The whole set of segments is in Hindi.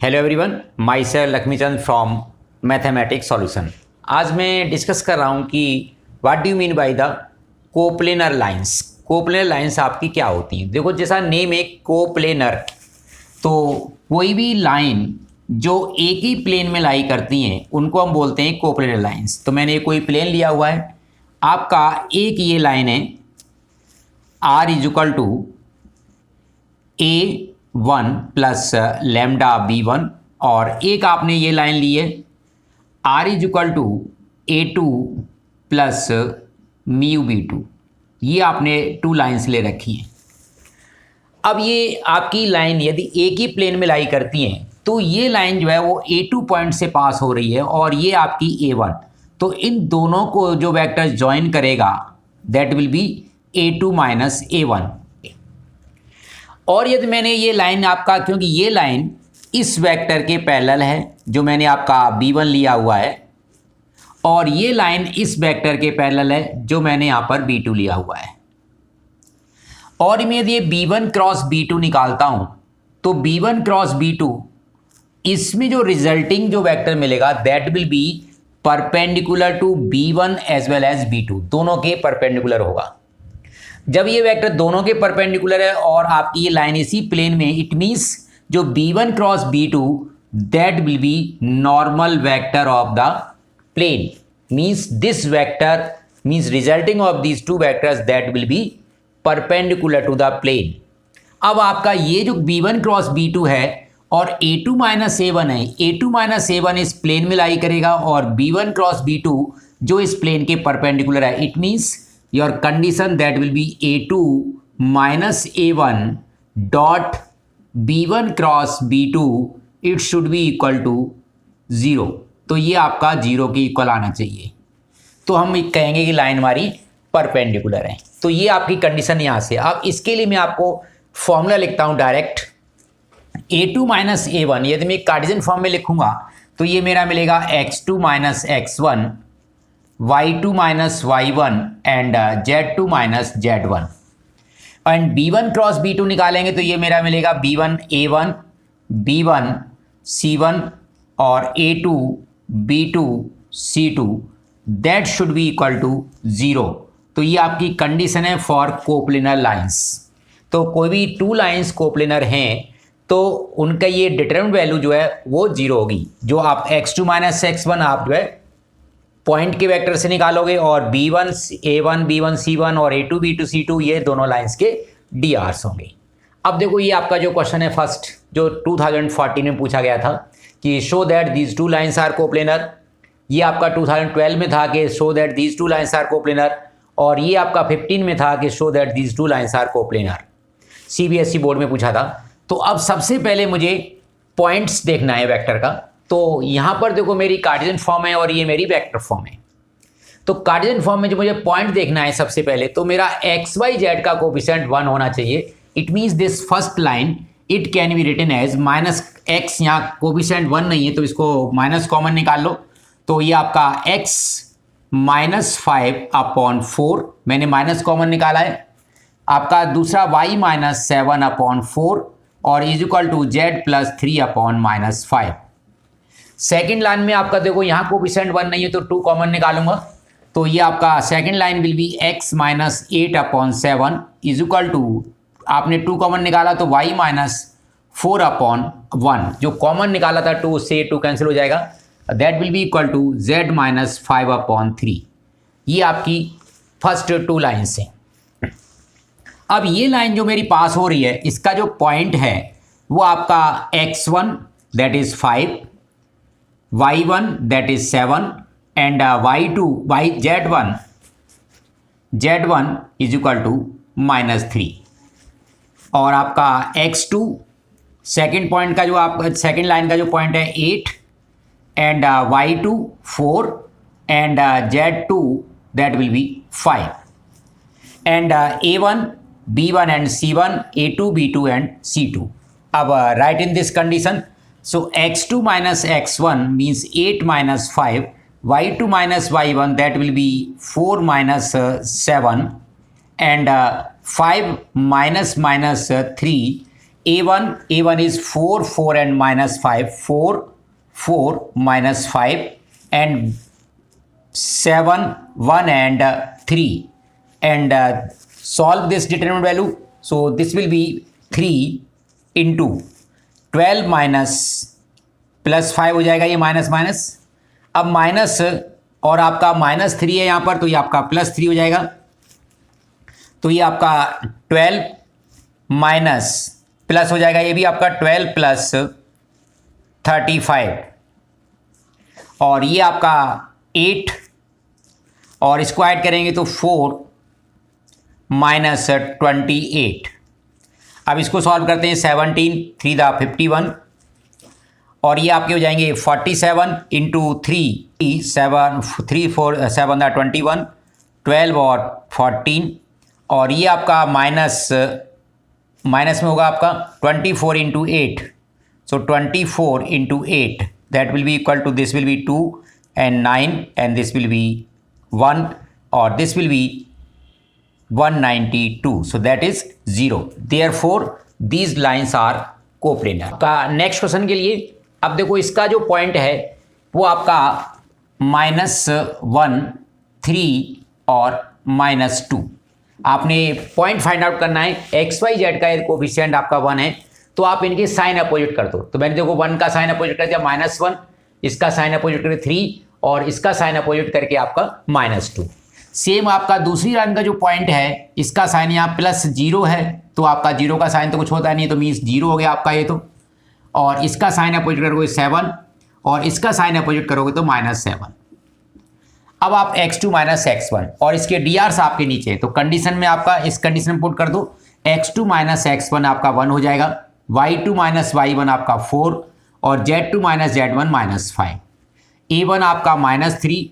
Hello everyone, my self Laxmichand from mathematics solution. आज मैं डिस्कस कर रहा हूँ कि what do you mean by the coplanar lines. Coplanar lines आपकी क्या होती हैं? देखो, जैसा नेम है कोप्लेनर, तो कोई भी लाइन जो एक ही प्लेन में लाई करती हैं उनको हम बोलते हैं कोप्लेनर लाइंस। तो मैंने कोई प्लेन लिया हुआ है, आपका एक ये लाइन है r इजिकल टू a1 प्लस लैम्डा b1, और एक आपने ये लाइन ली है r इजिकल टू a2 प्लस म्यू b2। ये आपने टू लाइंस ले रखी हैं। अब ये आपकी लाइन यदि एक ही प्लेन में लाई करती हैं तो ये लाइन जो है वो a2 पॉइंट से पास हो रही है और ये आपकी a1, तो इन दोनों को जो वेक्टर ज्वाइन करेगा that will B a2 minus a1। और यदि मैंने ये लाइन आपका, क्योंकि ये लाइन इस वेक्टर के पैरेलल है जो मैंने आपका b1 लिया हुआ है, और ये लाइन इस वेक्टर के पैरेलल है जो मैंने यहाँ पर b2 लिया हुआ है। और मैं यदि ये b1 क्रॉस b2 निकालता हूँ तो b1 क्रॉस b2, इसमें जो रिजल्टिंग जो वेक्टर मिलेगा that will be perpendicular to b1 as well as b2, दोनों के परपेंडिकुलर होगा। जब ये वेक्टर दोनों के परपेंडिकुलर है और आपकी ये लाइन इसी प्लेन में, इट मीन्स जो b1 cross b2 that will be normal vector of the plane, means this vector means resulting of these two vectors that will be perpendicular to the plane. अब आपका ये जो b1 क्रॉस b2 है और a2 माइनस a1 है, a2 माइनस a1 इस प्लेन में लाई करेगा और b1 क्रॉस b2 जो इस प्लेन के परपेंडिकुलर है, it means your condition that will be a2 minus a1 dot b1 cross b2 it should be equal to 0। तो ये आपका 0 के इक्वल आना चाहिए, तो हम कहेंगे कि लाइन हमारी परपेंडिकुलर है। तो ये आपकी कंडीशन यहाँ से। अब इसके लिए मैं आपको फॉर्मूला लिखता हूँ डायरेक्ट, a2 माइनस a1 यदि मैं कार्टेशियन फॉर्म में लिखूंगा तो ये मेरा मिलेगा x2 minus x1, y2 minus y1 and z2 minus z1। And b1 cross b2 निकालेंगे तो ये मेरा मिलेगा b1 a1, b1 c1 और a2 b2 c2 that should be equal to 0। तो ये आपकी कंडीशन है फॉर कोप्लेनर लाइंस। तो कोई भी टू लाइंस कोप्लेनर हैं तो उनका ये डिटरमिनेंट वैल्यू जो है वो 0 होगी। जो आप x2 माइनस x1 आप जो है पॉइंट के वेक्टर से निकालोगे, और b1 a1 b1 c1 और a2 b2 c2 ये दोनों लाइंस के drs होंगे। अब देखो, ये आपका जो क्वेश्चन है फर्स्ट जो 2014 में पूछा गया था कि show that these two lines are coplanar. ये आपका 2012 में था कि show that these two lines are coplanar, और ये आपका 15 में था कि show that these two lines are coplanar. CBSE board में पूछा था। तो अब सबसे पहले मुझे पॉइंट्स देखना है वेक्टर का। तो यहाँ पर देखो, मेरी कार्टेशियन फॉर्म है और ये मेरी वेक्टर फॉर्म है। तो कार्टेशियन फॉर्म में जो मुझे पॉइंट देखना है सबसे पहले, तो मेरा एक्स वाई जेड का कोफिशिएंट 1 होना चाहिए। It means this first line it can be written as minus X. यहाँ कोफिशिएंट 1 नहीं है तो इसको माइनस कॉमन निकाल लो। तो ये आपका x माइनस 5/4 मैंने माइनस कॉमन निकाला है। आपका दूसरा y माइनस 7/4 और is equal to z plus 3/-5। Second line में आपका देखो, यहाँ कोफिशिएंट 1 नहीं है तो 2 कॉमन निकालूंगा। तो ये आपका second line will be x minus 8/7 is equal to, आपने 2 कॉमन निकाला तो y माइनस 4/1, जो कॉमन निकाला था 2 से 2 कैंसिल हो जाएगा, that will be equal to z minus 5/3। ये आपकी फर्स्ट टू लाइन्स हैं। अब ये लाइन जो मेरी पास हो रही है, इसका जो पॉइंट है वो आपका x1 that is 5, y1 that is 7 and z1 is equal to -3। और आपका x2 सेकेंड पॉइंट का जो आप सेकेंड लाइन का जो पॉइंट है 8 and y2 4 and z2 that will be 5 and a1 b1 and c1 a2 b2 and c2। अब write in this condition। So x2 minus x1 means 8 minus 5, y2 minus y1 that will be 4 minus 7 and 5 minus 3 a1 is 4 4 and minus 5, 4 4 minus 5 and 7 1 and 3 and solve this determinant value. So this will be 3 into 12 minus plus 5 हो जाएगा, ये माइनस माइनस, अब माइनस और आपका -3 है यहाँ पर, तो ये आपका +3 हो जाएगा। तो ये आपका 12 माइनस प्लस हो जाएगा, ये भी आपका 12 प्लस 35 और ये आपका 8 और इसको ऐड करेंगे तो 4 माइनस 28। अब इसको सॉल्व करते हैं, 17 3 दा 51 और ये आपके हो जाएंगे 47 इंटू 3 7 3 4 7 दा 21 12 और 14 और ये आपका माइनस में होगा आपका 24 into 8, so 24 into 8 that will be equal to, this will be 2 and 9 and this will be 1 or this will be 192, so that is 0, therefore these lines are coplanar। का नेक्स्ट क्वेश्चन के लिए अब देखो, इसका जो पॉइंट है वो आपका -1 3 और -2, आपने पॉइंट फाइंड आउट करना है। एक्स वाई जेड का कोफिशिएंट आपका 1 है तो आप इनके साइन अपोजिट कर दो। तो मैंने देखो 1 का साइन अपोजिट कर दिया -1, इसका साइन अपोजिट करके 3 और इसका साइन अपोजिट करके आपका -2। सेम आपका दूसरी लाइन का जो पॉइंट है, इसका साइन यहाँ +0 है तो आपका 0 का साइन तो कुछ होता नहीं है, तो मीन्स 0 हो गया आपका ये तो, और इसका साइन अपोजिट करोगे 7 और इसका साइन अपोजिट करोगे तो -7। अब आप x2 माइनस x1 और इसके drs आपके नीचे, तो कंडीशन में आपका इस कंडीशन में पुट कर दो, x2 माइनस x1 आपका 1 हो जाएगा, y2 माइनस y1 आपका 4 और z2 माइनस z1 -5, a1 आपका -3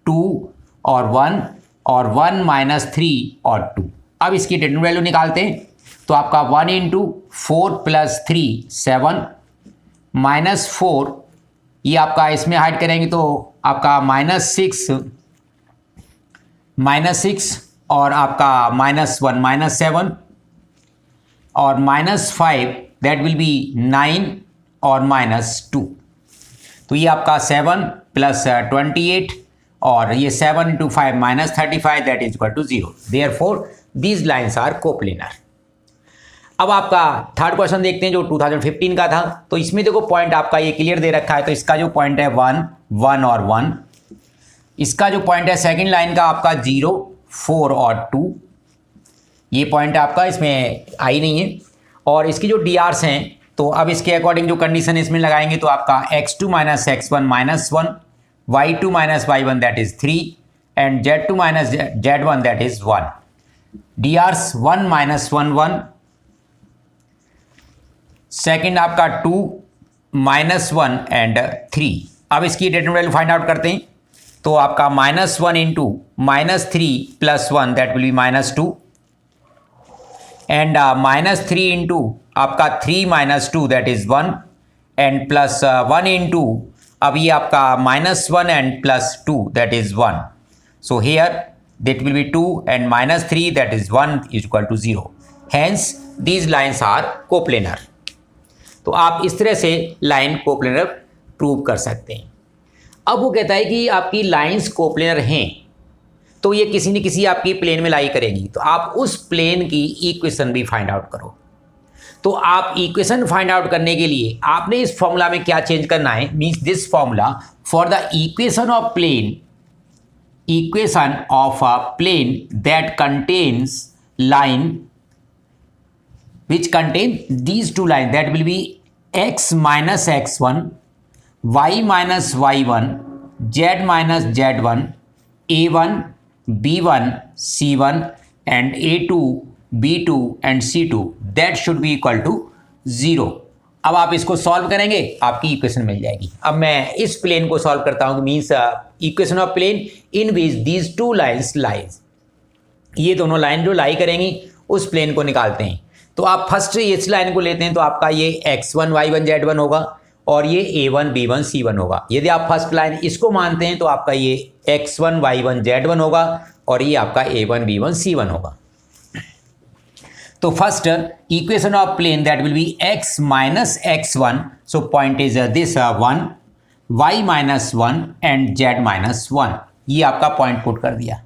2 और 1 और 1 -3 और 2। अब इसकी डिटरमिनेंट वैल्यू निकालते हैं, तो आपका 1 इंटू 4 प्लस 3 7 -4, ये आपका इसमें हाइड करेंगे तो आपका -6 और आपका -1 -7 और -5 दैट विल बी 9 और -2, तो ये आपका 7 प्लस 28 और ये 7 into 5 -35 that is equal to 0, therefore these lines are coplanar. अब आपका थर्ड क्वेश्चन देखते हैं जो 2015 का था। तो इसमें देखो पॉइंट आपका ये क्लियर दे रखा है, तो इसका जो पॉइंट है 1 1 और 1, इसका जो पॉइंट है सेकंड लाइन का आपका 0 4 और 2, ये पॉइंट आपका इसमें आई नहीं है। और इसकी जो DRs हैं, तो अब इसके अकॉर्डिंग जो कंडीशन इसमें लगाएंगे तो आपका x2 minus x1 -1, y2 minus y1 that is 3 and z2 minus z1 that is 1। DRs 1 -1 1, second आपका 2 -1 एंड 3। अब इसकी डिटरमिनेंट वैल्यू फाइंड आउट करते हैं, तो आपका -1 into -3 plus 1 that will be -2 and -3 into आपका 3 -2 that is 1 and plus 1 into अब ये आपका -1 and plus 2 that is 1, so here that will be 2 and -3 that is 1 is equal to 0, hence these lines are coplanar. तो आप इस तरह से लाइन कोप्लेनर प्रूव कर सकते हैं। अब वो कहता है कि आपकी लाइंस कोप्लेनर हैं तो ये किसी न किसी आपकी प्लेन में लाई करेगी, तो आप उस प्लेन की इक्वेशन भी फाइंड आउट करो। तो आप इक्वेशन फाइंड आउट करने के लिए आपने इस फॉर्मूला में क्या चेंज करना है, means this formula for the equation of a plane that contains line which contain these two lines, that will be x minus x1, y minus y1, z minus z1, a1 b1 c1 and a2 b2 and c2 that should be equal to 0। अब आप इसको सॉल्व करेंगे आपकी इक्वेशन मिल जाएगी। अब मैं इस प्लेन को सॉल्व करता हूँ, means equation of plane in which these two lines lies, ये दोनों लाइन जो लाई करेंगी उस प्लेन को निकालते हैं। तो आप फर्स्ट इस लाइन को लेते हैं तो आपका ये x1 y1 z1 होगा और ये a1 b1 c1 होगा। यदि आप फर्स्ट लाइन इसको मानते हैं तो आपका ये x1 y1 z1 होगा और ये आपका a1 b1 c1 होगा। तो first equation of plane that will be x minus x1, so point is this 1, y minus 1 and z minus 1, ये आपका पॉइंट पुट कर दिया।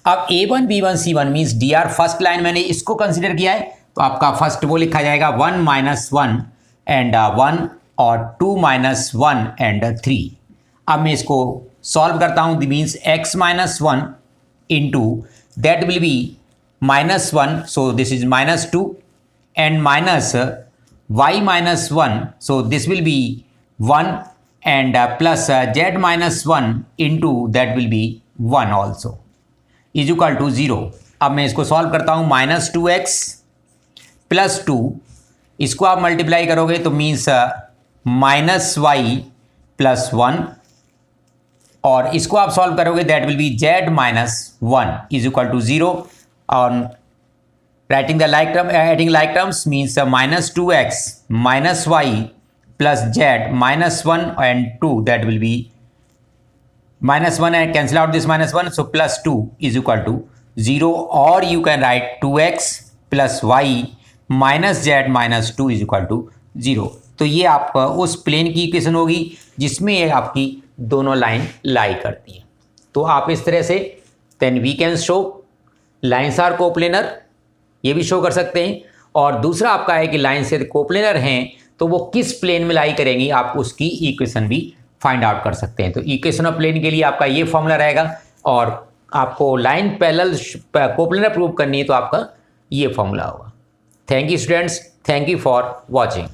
अब a1 b1 c1 means dr first line मैंने इसको कंसिडर किया है, तो आपका फर्स्ट वो लिखा जाएगा 1 माइनस 1 एंड 1 और 2 माइनस 1 एंड 3। अब मैं इसको सॉल्व करता हूँ, the means x minus 1 into that will B minus 1, so this is minus 2 and minus y minus 1, so this will be 1 and plus z minus 1 into that will be 1 also is equal to 0। अब मैं इसको सॉल्व करता हूँ, माइनस 2x प्लस 2, इसको आप मल्टीप्लाई करोगे तो मीन्स माइनस वाई प्लस 1 और इसको आप सॉल्व करोगे that will be z minus 1 is equal to 0। On writing the like term, adding like terms means minus 2x minus y plus z minus 1 and 2, that will be minus 1 and cancel out this minus 1, so plus 2 is equal to 0, or you can write 2x plus y minus z minus 2 is equal to 0। तो ये आपका उस प्लेन की इक्वेशन होगी जिसमें ये आपकी दोनों लाइन लाई करती है। तो आप इस तरह से then we can show lines are coplanar, ये भी शो कर सकते हैं, और दूसरा आपका है कि लाइन्स यदि कोप्लेनर हैं तो वो किस प्लेन में लाई करेंगी, आप उसकी इक्वेशन भी फाइंड आउट कर सकते हैं। तो इक्वेशन ऑफ प्लेन के लिए आपका ये फॉर्मूला रहेगा, और आपको लाइन पैरेलल कोप्लेनर प्रूव करनी है तो आपका ये फॉर्मूला होगा। Thank you students, thank you for watching.